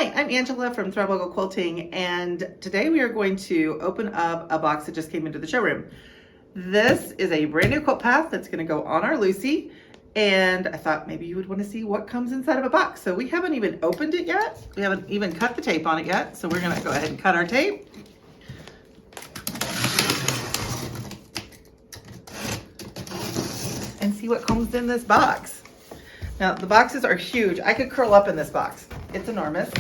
Hi, I'm Angela from Threadwoggle Quilting, and today we are going to open up a box that just came into the showroom. This is a brand new quilt path that's going to go on our Lucy, and I thought maybe you would want to see what comes inside of a box. So we haven't even opened it yet. We haven't even cut the tape on it yet, so we're going to go ahead and cut our tape. And see what comes in this box. Now, the boxes are huge. I could curl up in this box. It's enormous.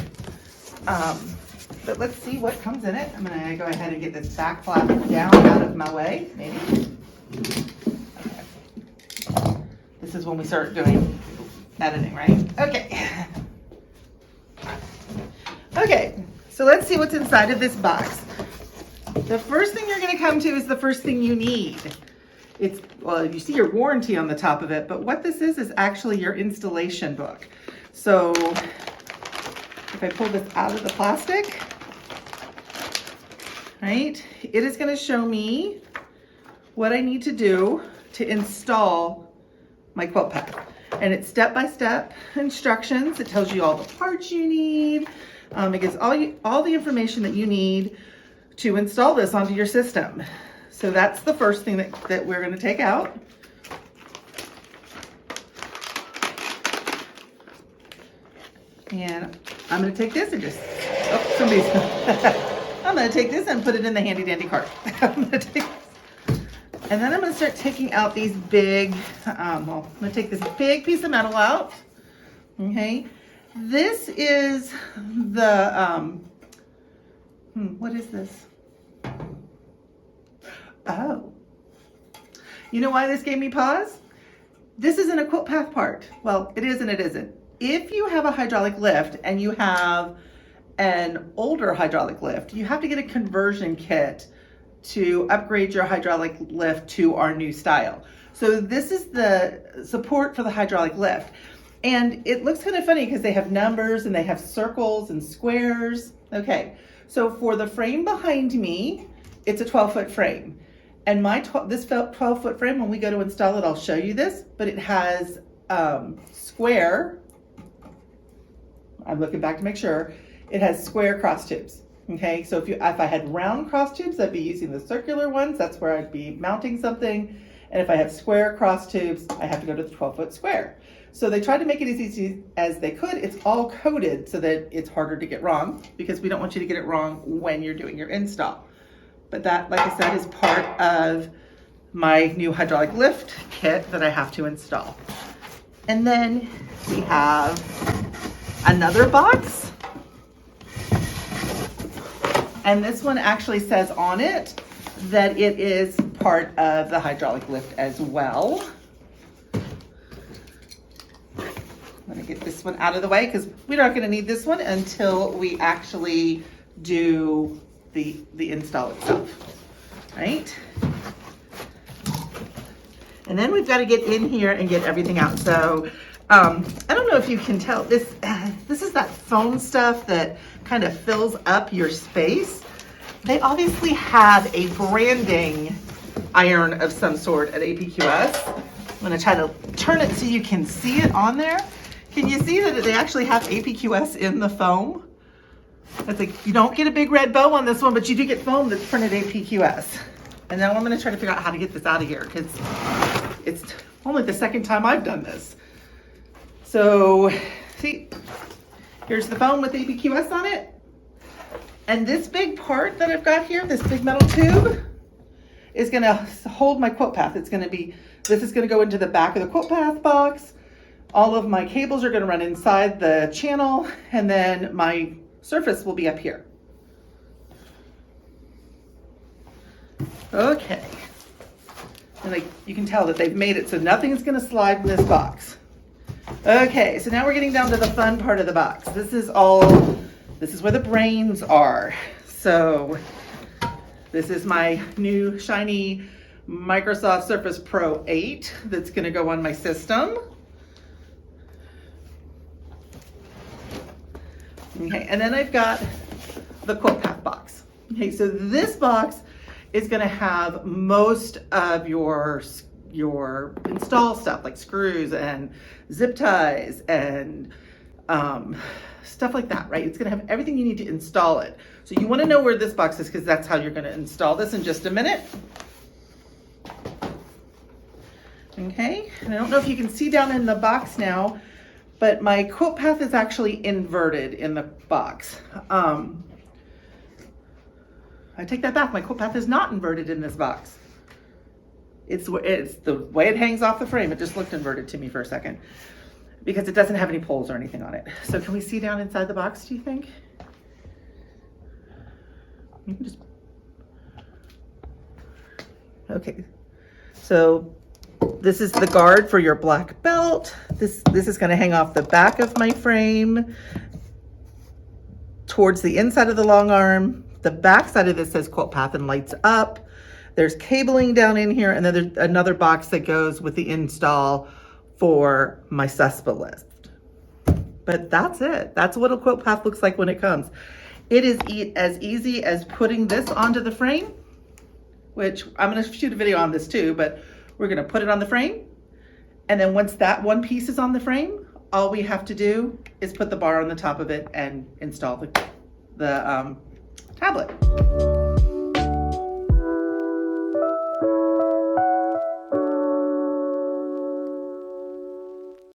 But let's see what comes in it. I'm gonna go ahead and get this back flap down out of my way, maybe. Okay. This is when we start doing editing, right? Okay. Okay, so let's see what's inside of this box. The first thing you're gonna come to is the first thing you need. Well, you see your warranty on the top of it, but what this is actually your installation book. So if I pull this out of the plastic, right, it is going to show me what I need to do to install my quilt path. And it's step-by-step instructions. It tells you all the parts you need. It gives all the information that you need to install this onto your system. So that's the first thing that we're going to take out. And I'm going to take this and just, I'm going to take this and put it in the handy dandy cart. And then I'm going to start taking out these big, I'm going to take this big piece of metal out. Okay. This is the, what is this? Oh, you know why this gave me pause? This isn't a quilt path part. Well, it is and it isn't. If you have a hydraulic lift and you have an older hydraulic lift, you have to get a conversion kit to upgrade your hydraulic lift to our new style. So this is the support for the hydraulic lift. And it looks kind of funny because they have numbers and they have circles and squares. Okay, so for the frame behind me, it's a 12-foot frame. And this 12-foot frame, when we go to install it, I'll show you this, but it has square, I'm looking back to make sure, it has square cross tubes. Okay, so if I had round cross tubes, I'd be using the circular ones. That's where I'd be mounting something. And if I have square cross tubes, I have to go to the 12-foot square. So they tried to make it as easy as they could. It's all coded so that it's harder to get wrong, because we don't want you to get it wrong when you're doing your install. But that, like I said, is part of my new hydraulic lift kit that I have to install. And then we have another box. And this one actually says on it that it is part of the hydraulic lift as well. I'm gonna get this one out of the way because we're not gonna need this one until we actually do the install itself, right? And then we've got to get in here and get everything out. So I don't know if you can tell, this is that foam stuff that kind of fills up your space. They obviously have a branding iron of some sort at APQS. I'm going to try to turn it so you can see it on there. Can you see that they actually have APQS in the foam? It's like, you don't get a big red bow on this one, but you do get foam that's printed APQS. And now I'm going to try to figure out how to get this out of here because it's only the second time I've done this. So, see, here's the foam with APQS on it. And this big part that I've got here, this big metal tube, is going to hold my quilt path. This is going to go into the back of the quilt path box. All of my cables are going to run inside the channel, and then my surface will be up here. Okay. And like you can tell that they've made it so nothing's going to slide in this box. Okay, so now we're getting down to the fun part of the box. This is where the brains are. So this is my new shiny Microsoft Surface Pro 8 that's going to go on my system. Okay, and then I've got the quilt path box. Okay, so this box is going to have most of your install stuff like screws and zip ties and stuff like that, right? It's gonna have everything you need to install it. So you wanna know where this box is because that's how you're gonna install this in just a minute. Okay, and I don't know if you can see down in the box now, but my quilt path is actually inverted in the box. I take that back, my quilt path is not inverted in this box. It's the way it hangs off the frame. It just looked inverted to me for a second because it doesn't have any poles or anything on it. So can we see down inside the box, do you think? You can just... Okay, so this is the guard for your black belt. This is going to hang off the back of my frame towards the inside of the long arm. The back side of this says Quilt Path and lights up. There's cabling down in here, and then there's another box that goes with the install for my Suspa lift. But that's it. That's what a quilt path looks like when it comes. It is as easy as putting this onto the frame, which I'm going to shoot a video on this too, but we're going to put it on the frame. And then once that one piece is on the frame, all we have to do is put the bar on the top of it and install the tablet.